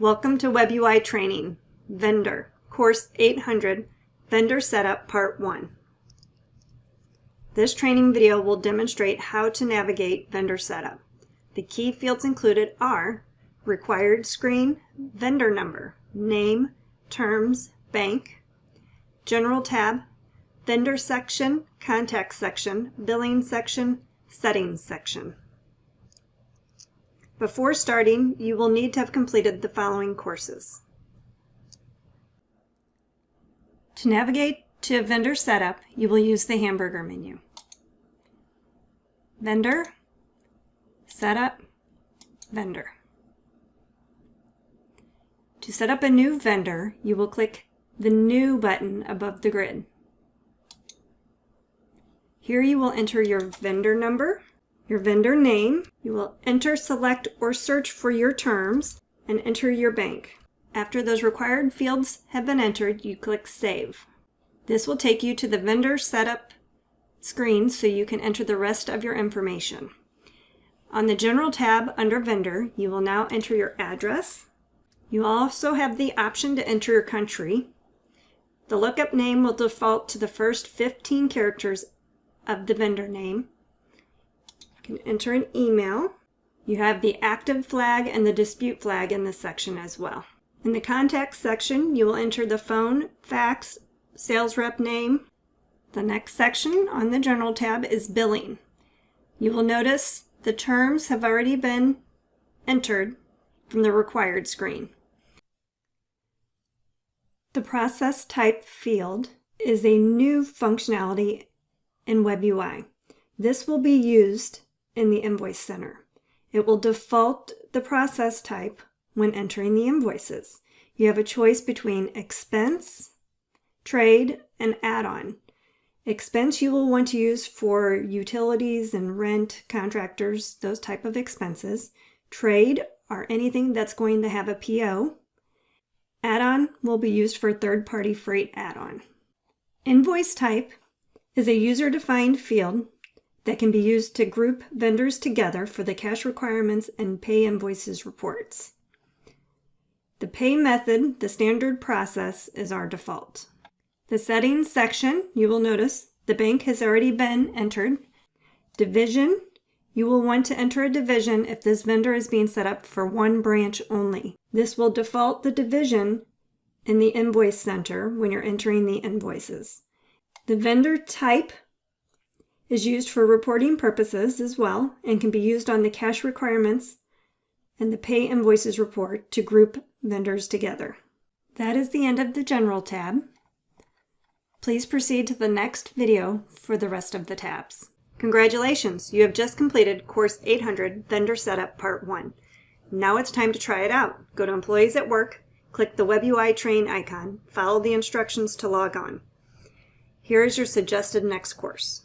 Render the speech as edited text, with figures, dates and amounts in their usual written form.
Welcome to WebUI Training, Vendor, Course 800, Vendor Setup Part 1. This training video will demonstrate how to navigate vendor setup. The key fields included are required screen, vendor number, name, terms, bank, general tab, vendor section, contact section, billing section, settings section. Before starting, you will need to have completed the following courses. To navigate to vendor setup, you will use the hamburger menu. Vendor, setup, vendor. To set up a new vendor, you will click the New button above the grid. Here you will enter your vendor number, your vendor name. You will enter, select, or search for your terms and enter your bank. After those required fields have been entered, you click Save. This will take you to the vendor setup screen so you can enter the rest of your information. On the General tab under Vendor, you will now enter your address. You also have the option to enter your country. The lookup name will default to the first 15 characters of the vendor name. You can enter an email. You have the active flag and the dispute flag in this section as well. In the contact section, you will enter the phone, fax, sales rep name. The next section on the General tab is Billing. You will notice the terms have already been entered from the required screen. The process type field is a new functionality in WebUI. This will be used in the Invoice Center. It will default the process type when entering the invoices. You have a choice between expense, trade, and add-on. Expense you will want to use for utilities and rent, contractors, those type of expenses. Trade are anything that's going to have a PO. Add-on will be used for third-party freight add-on. Invoice type is a user-defined field that can be used to group vendors together for the cash requirements and pay invoices reports. The pay method, the standard process, is our default. The settings section, you will notice the bank has already been entered. Division, you will want to enter a division if this vendor is being set up for one branch only. This will default the division in the Invoice Center when you're entering the invoices. The vendor type is used for reporting purposes as well and can be used on the cash requirements and the pay invoices report to group vendors together. That is the end of the General tab. Please proceed to the next video for the rest of the tabs. Congratulations, you have just completed Course 800 Vendor Setup Part 1. Now it's time to try it out. Go to Employees at Work, click the WebUI Train icon, follow the instructions to log on. Here is your suggested next course.